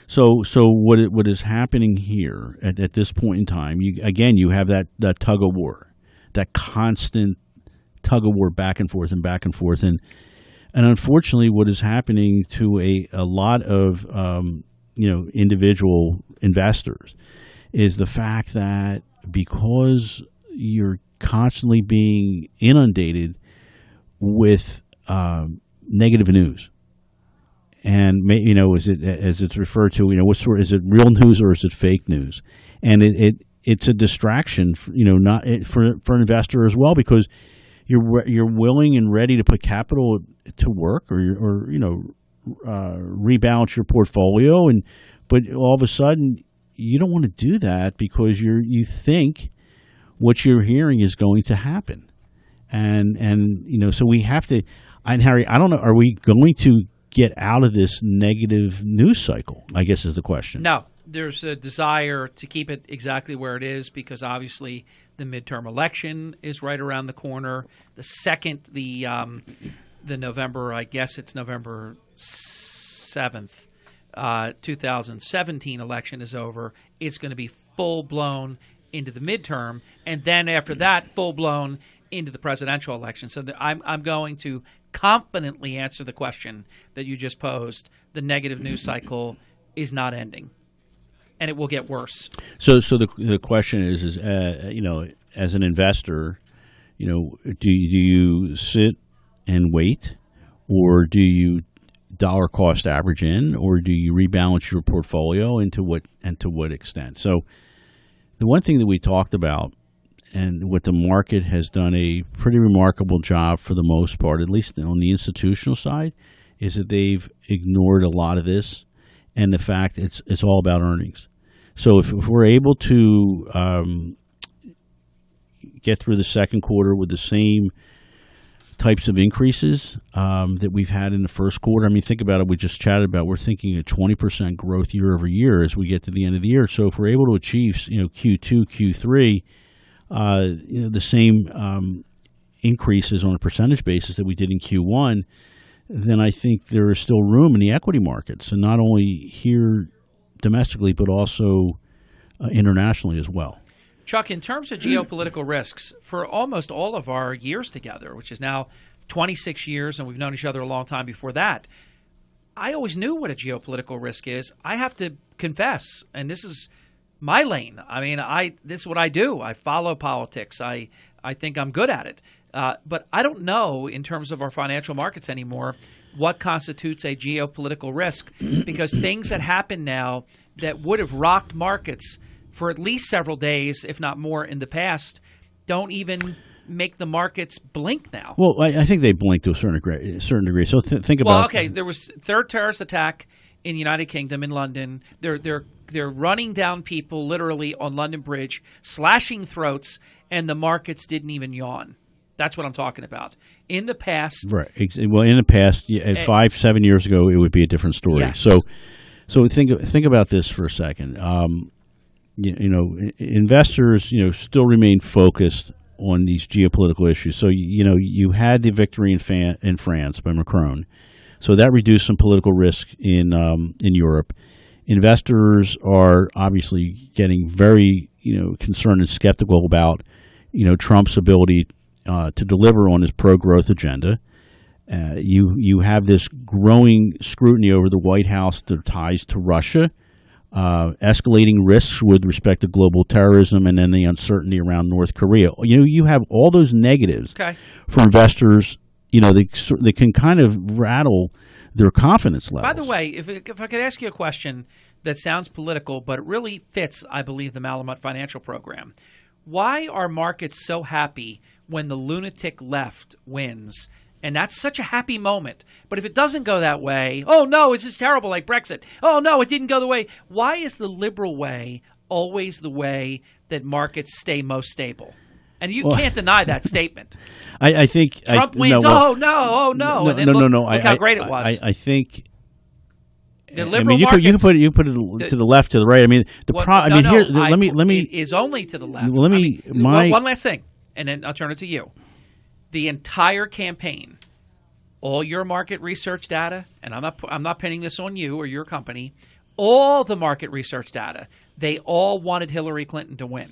So what is happening here at this point in time, you have that tug of war, that constant tug of war back and forth. And unfortunately, what is happening to a lot of individual investors is the fact that because you're constantly being inundated with negative news, and as it's referred to, is it real news or is it fake news? And it's a distraction, not for an investor as well, because you're willing and ready to put capital to work or rebalance your portfolio, but all of a sudden you don't want to do that because you think what you're hearing is going to happen, and so we have to. And Harry, I don't know, are we going to get out of this negative news cycle, I guess is the question. No, there's a desire to keep it exactly where it is because obviously the midterm election is right around the corner. The second the November, I guess it's November 7th, 2017 election is over, it's going to be full-blown into the midterm, and then after that, full-blown into the presidential election. So I'm going to confidently answer the question that you just posed. The negative news cycle is not ending, and it will get worse. So the question is as an investor, do you sit and wait, or do you dollar cost average in, or do you rebalance your portfolio, and to what extent? So the one thing that we talked about, and what the market has done a pretty remarkable job for the most part, at least on the institutional side, is that they've ignored a lot of this, and the fact it's all about earnings. So if we're able to get through the second quarter with the same types of increases that we've had in the first quarter. I mean, think about it. We just chatted about we're thinking a 20% growth year over year as we get to the end of the year. So if we're able to achieve, Q2, Q3, the same increases on a percentage basis that we did in Q1, then I think there is still room in the equity markets, and not only here domestically, but also internationally as well. Chuck, in terms of geopolitical risks, for almost all of our years together, which is now 26 years, and we've known each other a long time before that, I always knew what a geopolitical risk is. I have to confess, and this is my lane. I mean, this is what I do. I follow politics. I think I'm good at it. But I don't know, in terms of our financial markets anymore, what constitutes a geopolitical risk, because things that happen now that would have rocked markets for at least several days, if not more, in the past, don't even make the markets blink now. Well, I think they blink to a certain degree. So think about. Well, okay, there was third terrorist attack in the United Kingdom, in London. They're running down people literally on London Bridge, slashing throats, and the markets didn't even yawn. That's what I'm talking about. In the past, right? Well, in the past, 5-7 years ago, it would be a different story. Yes. So think about this for a second. Investors, still remain focused on these geopolitical issues. So, you had the victory in France by Macron. So that reduced some political risk in Europe. Investors are obviously getting very, concerned and skeptical about, Trump's ability to deliver on his pro-growth agenda. You have this growing scrutiny over the White House, their ties to Russia, escalating risks with respect to global terrorism, and then the uncertainty around North Korea. You have all those negatives for investors. They can kind of rattle their confidence levels. By the way, if I could ask you a question that sounds political, but it really fits, I believe, the Malamut Financial Program. Why are markets so happy when the lunatic left wins? And that's such a happy moment. But if it doesn't go that way, oh no, it's just terrible, like Brexit. Oh no, it didn't go the way. Why is the liberal way always the way that markets stay most stable? And you can't deny that statement. I think Trump wins. Oh no. No. Look how great it was. I think. The liberal markets, you can put it to the left, to the right. I mean, let me. It is only to the left. One last thing, and then I'll turn it to you. The entire campaign, all your market research data, and I'm not pinning this on you or your company, all the market research data, they all wanted Hillary Clinton to win.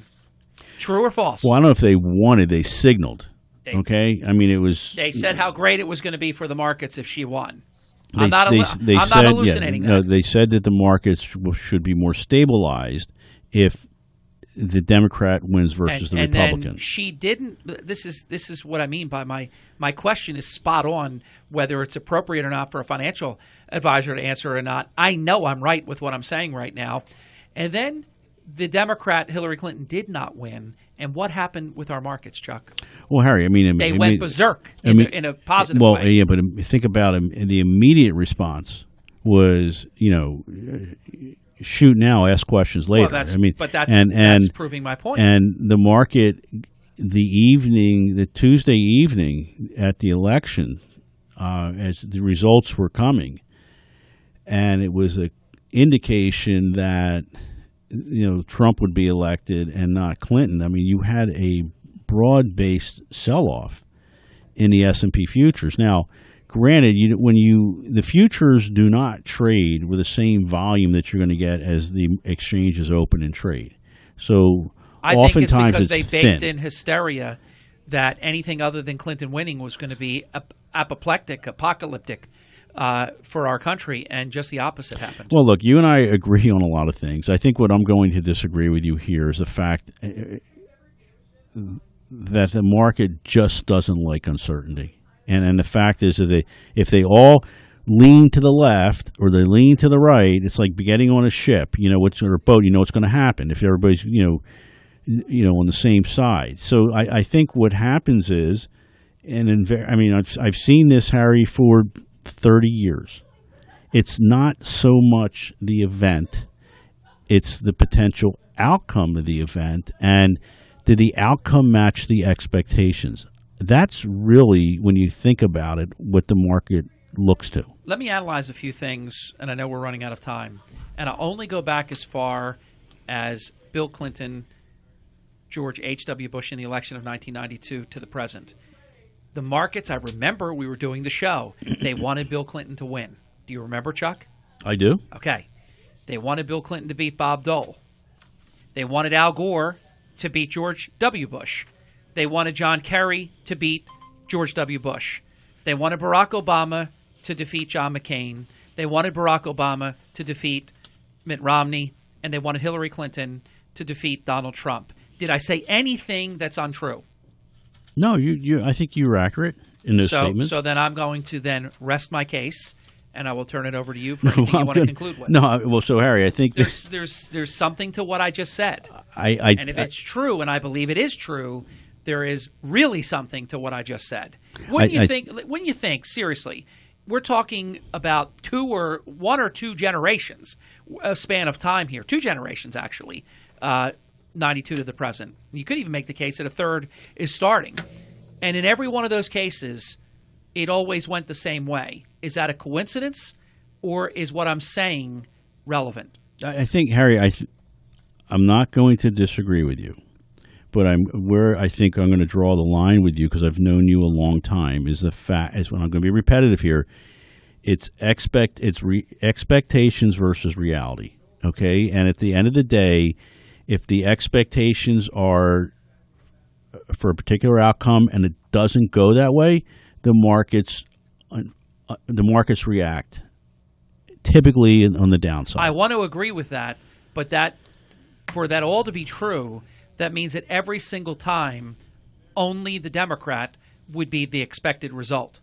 True or false? Well, I don't know if they wanted, they signaled. Okay? I mean, it was. They said how great it was going to be for the markets if she won. I'm not hallucinating that. No, they said that the markets should be more stabilized if the Democrat wins versus the Republican. Then she didn't. This is what I mean by my question is spot on. Whether it's appropriate or not for a financial advisor to answer or not, I know I'm right with what I'm saying right now. And then the Democrat Hillary Clinton did not win. And what happened with our markets, Chuck? Well, Harry, they went berserk in a positive way. Well, yeah, but think about it. The immediate response was, shoot now, ask questions later. Well, that's proving my point. And the market, the Tuesday evening at the election, as the results were coming, and it was an indication that Trump would be elected and not Clinton. I mean, you had a broad-based sell-off in the S&P futures. Now, granted, the futures do not trade with the same volume that you're going to get as the exchanges open and trade. So I oftentimes think it's because they baked thin. in hysteria that anything other than Clinton winning was going to be apocalyptic for our country, and just the opposite happened. Well, look, you and I agree on a lot of things. I think what I'm going to disagree with you here is the fact that the market just doesn't like uncertainty. And the fact is that if they all lean to the left or they lean to the right, it's like getting on a ship, or a boat, what's going to happen if everybody's, on the same side. So I think what happens is, I've seen this, Harry, for 30 years. It's not so much the event, it's the potential outcome of the event. And Did the outcome match the expectations? That's really, when you think about it, what the market looks to. Let me analyze a few things, and I know we're running out of time. And I'll only go back as far as Bill Clinton, George H.W. Bush in the election of 1992 to the present. The markets, I remember we were doing the show. They wanted Bill Clinton to win. Do you remember, Chuck? I do. Okay. They wanted Bill Clinton to beat Bob Dole. They wanted Al Gore to beat George W. Bush. They wanted John Kerry to beat George W. Bush. They wanted Barack Obama to defeat John McCain. They wanted Barack Obama to defeat Mitt Romney. And they wanted Hillary Clinton to defeat Donald Trump. Did I say anything that's untrue? No, I think you were accurate in those statements. So then I'm going to then rest my case, and I will turn it over to you for anything you want to conclude with. No, well, so Harry, I think there's something to what I just said. And if it's true, and I believe it is true, there is really something to what I just said. When you think seriously, we're talking about one or two generations, a span of time here, 2 generations actually. 92 to the present. You could even make the case that a third is starting. And in every one of those cases, it always went the same way. Is that a coincidence, or is what I'm saying relevant? I think, Harry, I'm not going to disagree with you, but I think I'm going to draw the line with you, because I've known you a long time, is the fact, is when I'm going to be repetitive here, it's expectations versus reality, okay? And at the end of the day, if the expectations are for a particular outcome and it doesn't go that way, the markets react, typically on the downside. I want to agree with that, but for that all to be true, that means that every single time, only the Democrat would be the expected result.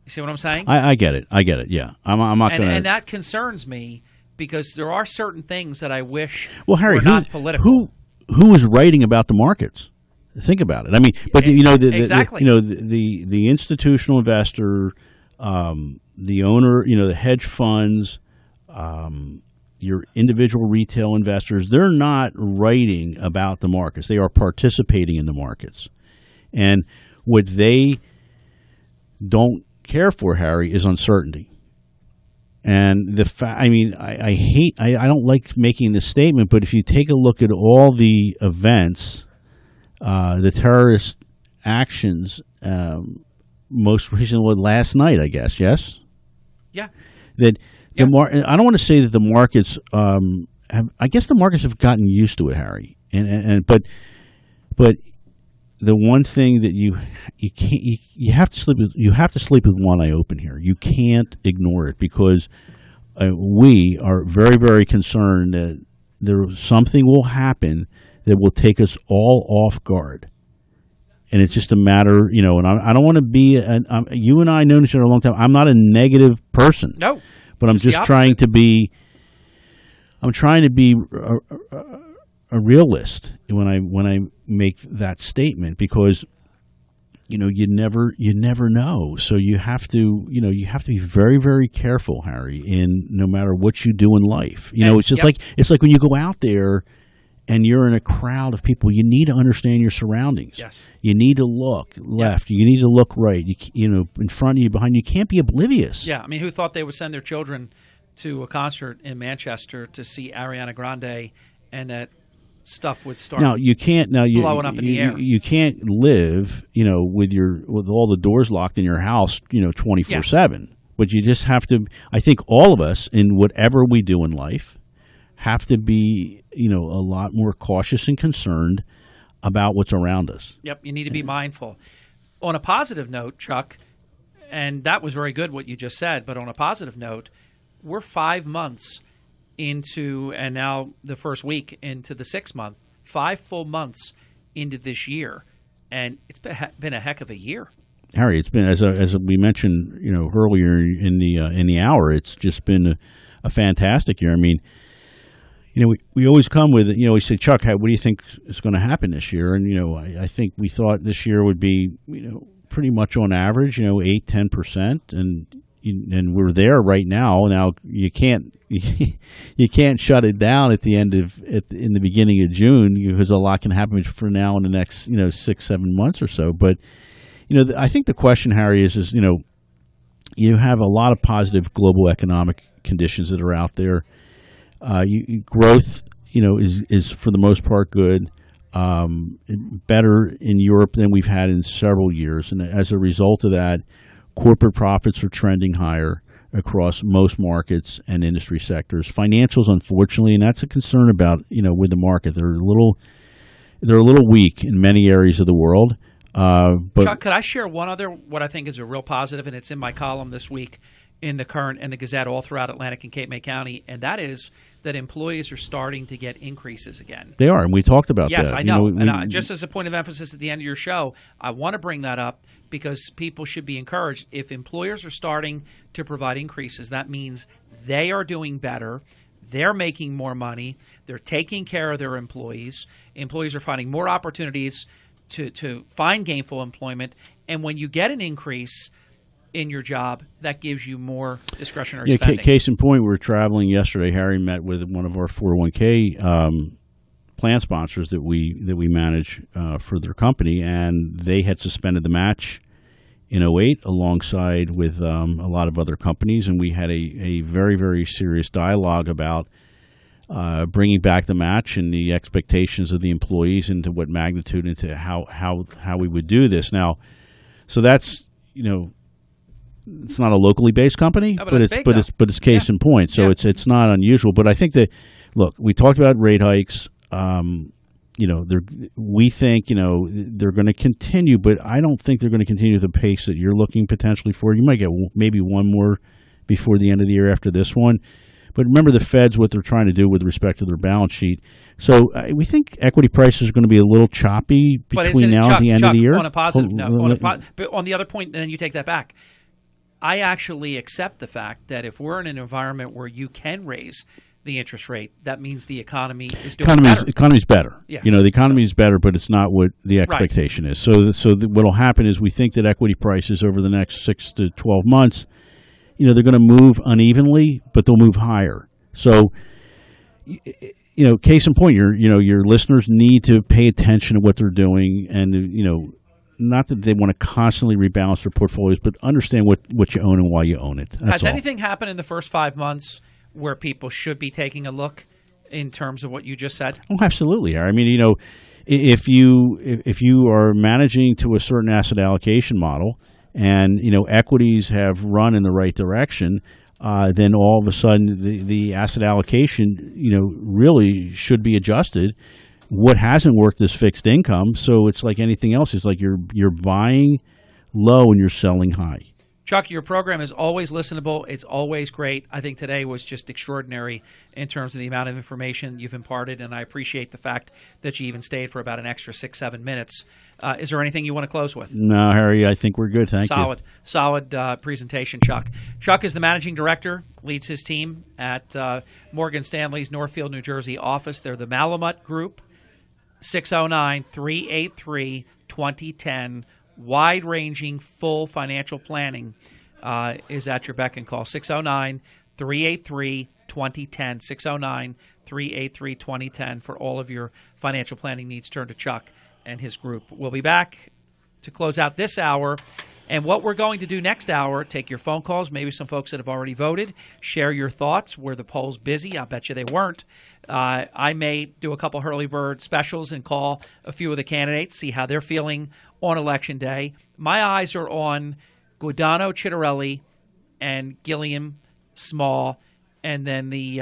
You see what I'm saying? I get it. Yeah, I'm not going to. And that concerns me, because there are certain things that I wish Harry, were not political. Who is writing about the markets? Think about it. I mean, but exactly. The institutional investor, the owner, the hedge funds, your individual retail investors, they're not writing about the markets. They are participating in the markets. And what they don't care for, Harry, is uncertainty. And I don't like making this statement, but if you take a look at all the events, the terrorist actions, most recently last night, I guess, yes? Yeah. I don't want to say that the markets I guess the markets have gotten used to it, Harry. But the one thing that you have to sleep with one eye open here. You can't ignore it, because we are very, very concerned that something will happen that will take us all off guard. And it's just a matter, and I don't want to be you and I know each other a long time. I'm not a negative person. No. But I'm just trying to be a realist when I make that statement, because you never know. So you have to be very, very careful, Harry, in no matter what you do in life. It's just it's like when you go out there and you're in a crowd of people, you need to understand your surroundings. Yes. You need to look left. You need to look right. In front of you, behind you. You can't be oblivious. Yeah. I mean, who thought they would send their children to a concert in Manchester to see Ariana Grande, and that stuff would start blowing up in the air? You can't live, with all the doors locked in your house, 24/7. But you just have to. I think all of us, in whatever we do in life, have to be, a lot more cautious and concerned about what's around us. Yep, you need to be mindful. On a positive note, Chuck, and that was very good what you just said, but on a positive note, we're 5 months into, and now the first week into the 6th month, 5 full months into this year, and it's been a heck of a year. Harry, it's been, as we mentioned, earlier in the hour, it's just been a fantastic year. I mean, we always come with, we say, Chuck, what do you think is going to happen this year? And, I think we thought this year would be, pretty much on average, 8-10%. And, and we're there right now. Now you can't shut it down at the end of in the beginning of June, because a lot can happen for now in the next 6-7 months or so. But I think the question, Harry, is you have a lot of positive global economic conditions that are out there. Growth is for the most part good. Better in Europe than we've had in several years, and as a result of that, corporate profits are trending higher across most markets and industry sectors. Financials, unfortunately, and that's a concern about with the market. They're a little weak in many areas of the world. But Chuck, could I share one other what I think is a real positive, and it's in my column this week in the Current and the Gazette all throughout Atlantic and Cape May County, and that is that employees are starting to get increases again. They are, and we talked about that. Yes, I know. And just as a point of emphasis at the end of your show, I want to bring that up because people should be encouraged. If employers are starting to provide increases, that means they are doing better. They're making more money. They're taking care of their employees. Employees are finding more opportunities to find gainful employment. And when you get an increase in your job, that gives you more discretionary spending. Case in point, we were traveling yesterday. Harry met with one of our 401k plan sponsors that we manage for their company, and they had suspended the match in 2008 alongside with a lot of other companies, and we had a very, very serious dialogue about bringing back the match and the expectations of the employees, and to what magnitude, and to how we would do this. Now, so that's it's not a locally based company, but it's case in point. So it's not unusual. But I think that, look, we talked about rate hikes. We think they're going to continue, but I don't think they're going to continue at the pace that you're looking potentially for. You might get maybe one more before the end of the year after this one. But remember, the Fed's what they're trying to do with respect to their balance sheet. So we think equity prices are going to be a little choppy between now and the end of the year. On a positive note, but on the other point, then you take that back. I actually accept the fact that if we're in an environment where you can raise the interest rate, that means the economy is doing better. Economy's better. Yeah. The economy is better, but it's not what the expectation is. So what will happen is we think that equity prices over the next 6 to 12 months, they're going to move unevenly, but they'll move higher. So, case in point, your listeners need to pay attention to what they're doing, and not that they want to constantly rebalance their portfolios, but understand what you own and why you own it. That's Has all. anything happened in the first 5 months where people should be taking a look in terms of what you just said? Oh, absolutely. I mean, if you are managing to a certain asset allocation model, and equities have run in the right direction, then all of a sudden the asset allocation really should be adjusted. What hasn't worked is fixed income, so it's like anything else. It's like you're buying low and you're selling high. Chuck, your program is always listenable. It's always great. I think today was just extraordinary in terms of the amount of information you've imparted, and I appreciate the fact that you even stayed for about an extra 6-7 minutes. Is there anything you want to close with? No, Harry, I think we're good. Thank you. Solid presentation, Chuck. Chuck is the managing director, leads his team at Morgan Stanley's Northfield, New Jersey office. They're the Malamut Group, 609-383-2010. Wide-ranging, full financial planning is at your beck and call. 609-383-2010. 609-383-2010 for all of your financial planning needs. Turn to Chuck and his group. We'll be back to close out this hour. And what we're going to do next hour, take your phone calls, maybe some folks that have already voted, share your thoughts. Were the polls busy? I bet you they weren't. I may do a couple Hurley Bird specials and call a few of the candidates, see how they're feeling on Election Day. My eyes are on Guadagno, Chitterelli, and Gilliam, Small, and then the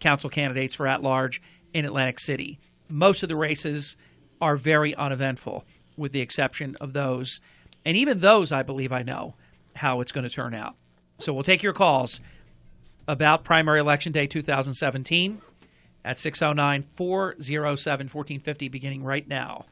council candidates for at-large in Atlantic City. Most of the races are very uneventful, with the exception of those. And even those, I believe I know how it's going to turn out. So we'll take your calls about primary election day 2017 at 609-407-1450, beginning right now.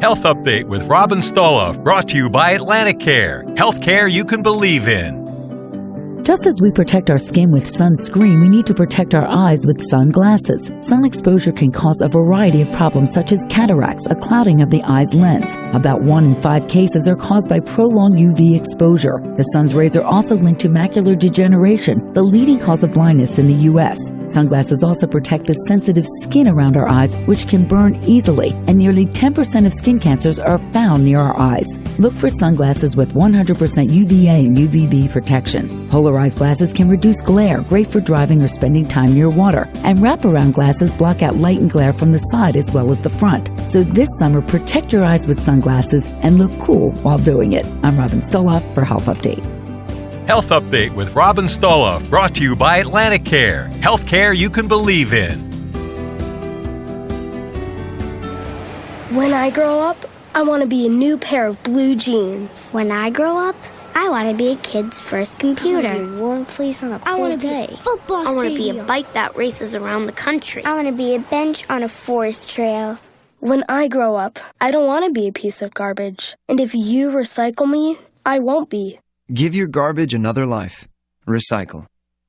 Health Update with Robin Stoloff, brought to you by Atlantic Care. Healthcare you can believe in. Just as we protect our skin with sunscreen, we need to protect our eyes with sunglasses. Sun exposure can cause a variety of problems such as cataracts, a clouding of the eye's lens. About 1 in 5 cases are caused by prolonged UV exposure. The sun's rays are also linked to macular degeneration, the leading cause of blindness in the U.S. Sunglasses also protect the sensitive skin around our eyes, which can burn easily, and nearly 10% of skin cancers are found near our eyes. Look for sunglasses with 100% UVA and UVB protection. Polarized glasses can reduce glare, great for driving or spending time near water, and wraparound glasses block out light and glare from the side as well as the front. So this summer, protect your eyes with sunglasses and look cool while doing it. I'm Robin Stoloff for Health Update. Health Update with Robin Stoloff, brought to you by Atlantic Care. Health care you can believe in. When I grow up, I want to be a new pair of blue jeans. When I grow up, I want to be a kid's first computer. I want to be a warm fleece on a I cold want to day. be a football I want to be stadium. a bike that races around the country. I want to be a bench on a forest trail. When I grow up, I don't want to be a piece of garbage. And if you recycle me, I won't be. Give your garbage another life. Recycle.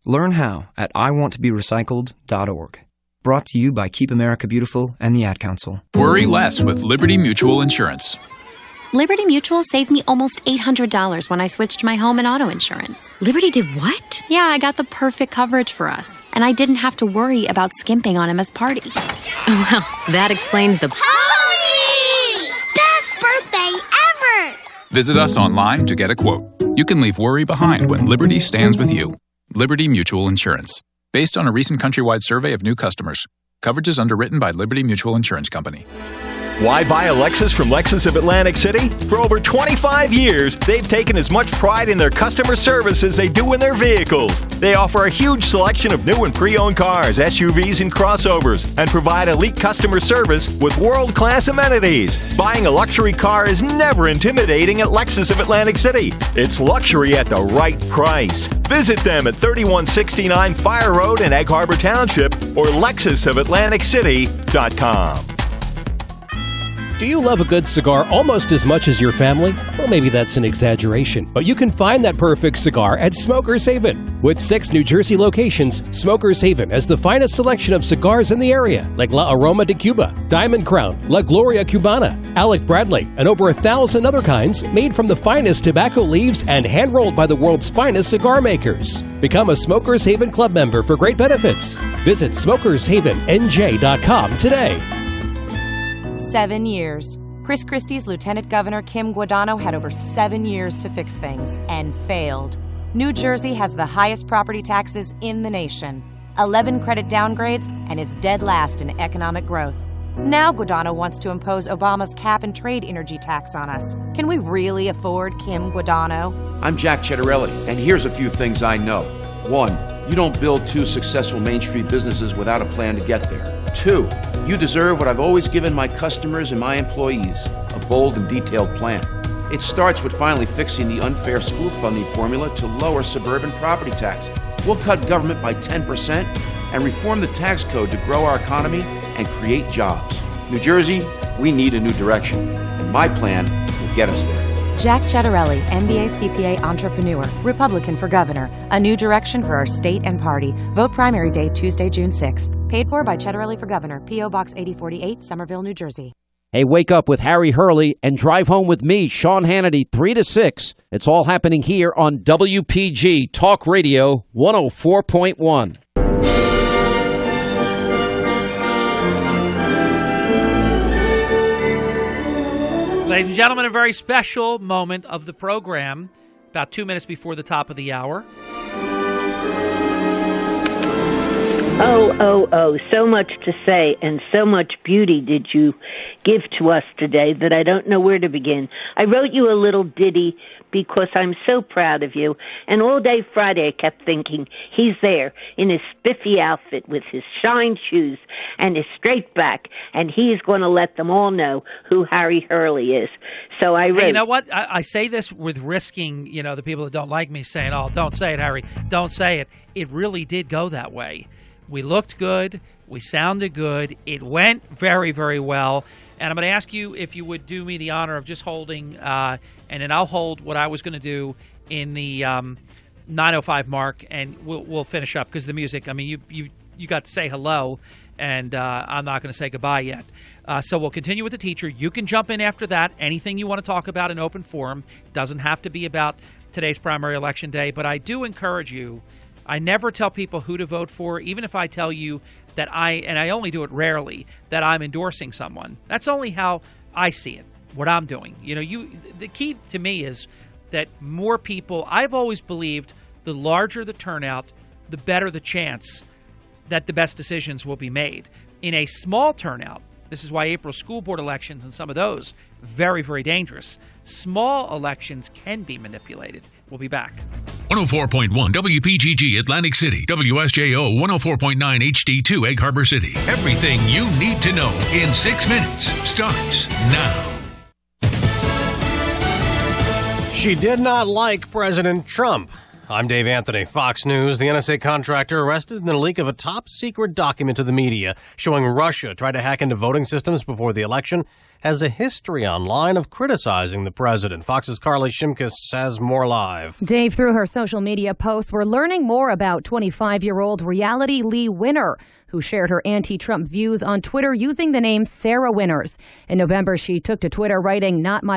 Learn how at iwanttoberecycled.org. Brought to you by Keep America Beautiful and the Ad Council. Worry less with Liberty Mutual Insurance. Liberty Mutual saved me almost $800 when I switched my home and auto insurance. Liberty did what? Yeah, I got the perfect coverage for us. And I didn't have to worry about skimping on Emma's party. Oh, well, that explains the... Pony! Best birthday ever! Visit us online to get a quote. You can leave worry behind when Liberty stands with you. Liberty Mutual Insurance. Based on a recent countrywide survey of new customers. Coverage is underwritten by Liberty Mutual Insurance Company. Why buy a Lexus from Lexus of Atlantic City? For over 25 years, they've taken as much pride in their customer service as they do in their vehicles. They offer a huge selection of new and pre-owned cars, SUVs, and crossovers, and provide elite customer service with world-class amenities. Buying a luxury car is never intimidating at Lexus of Atlantic City. It's luxury at the right price. Visit them at 3169 Fire Road in Egg Harbor Township or LexusofAtlanticCity.com. Do you love a good cigar almost as much as your family? Well, maybe that's an exaggeration, but you can find that perfect cigar at Smokers Haven. With 6 New Jersey locations, Smokers Haven has the finest selection of cigars in the area, like La Aroma de Cuba, Diamond Crown, La Gloria Cubana, Alec Bradley, and over 1,000 other kinds made from the finest tobacco leaves and hand-rolled by the world's finest cigar makers. Become a Smokers Haven Club member for great benefits. Visit SmokersHavenNJ.com today. 7 years. Chris Christie's Lieutenant Governor Kim Guadagno had over 7 years to fix things and failed. New Jersey has the highest property taxes in the nation, 11 credit downgrades, and is dead last in economic growth. Now Guadagno wants to impose Obama's cap-and-trade energy tax on us. Can we really afford Kim Guadagno? I'm Jack Cettarelli, and here's a few things I know. 1, you don't build 2 successful Main Street businesses without a plan to get there. 2, you deserve what I've always given my customers and my employees, a bold and detailed plan. It starts with finally fixing the unfair school funding formula to lower suburban property tax. We'll cut government by 10% and reform the tax code to grow our economy and create jobs. New Jersey, we need a new direction, and my plan will get us there. Jack Cettarelli, MBA CPA entrepreneur, Republican for governor. A new direction for our state and party. Vote primary day Tuesday, June 6th. Paid for by Cettarelli for governor. P.O. Box 8048, Somerville, New Jersey. Hey, wake up with Harry Hurley and drive home with me, Sean Hannity, 3 to 6. It's all happening here on WPG Talk Radio 104.1. Ladies and gentlemen, a very special moment of the program, about 2 minutes before the top of the hour. Oh, so much to say and so much beauty did you give to us today that I don't know where to begin. I wrote you a little ditty because I'm so proud of you. And all day Friday I kept thinking, he's there in his spiffy outfit with his shine shoes and his straight back, and he's going to let them all know who Harry Hurley is. So I wrote... Hey, you know what? I say this with risking, the people that don't like me saying, oh, don't say it, Harry. Don't say it. It really did go that way. We looked good. We sounded good. It went very, very well. And I'm going to ask you if you would do me the honor of just holding, and then I'll hold what I was going to do in the 9:05 mark, and we'll finish up because the music. I mean, you got to say hello, and I'm not going to say goodbye yet. So we'll continue with the teacher. You can jump in after that. Anything you want to talk about in open forum. Doesn't have to be about today's primary election day, but I do encourage you. I never tell people who to vote for, even if I tell you that I only do it rarely, that I'm endorsing someone. That's only how I see it, what I'm doing. The key to me is that more people, I've always believed the larger the turnout, the better the chance that the best decisions will be made. In a small turnout, this is why April school board elections and some of those, very, very dangerous. Small elections can be manipulated. We'll be back. 104.1 WPGG Atlantic City, WSJO 104.9 HD2 Egg Harbor City. Everything you need to know in 6 minutes starts now. She did not like President Trump. I'm Dave Anthony, Fox News. The NSA contractor arrested in the leak of a top-secret document to the media showing Russia tried to hack into voting systems before the election has a history online of criticizing the president. Fox's Carly Shimkus has more live. Dave, through her social media posts, we're learning more about 25-year-old Reality Lee Winner, who shared her anti-Trump views on Twitter using the name Sarah Winners. In November, she took to Twitter writing, "Not my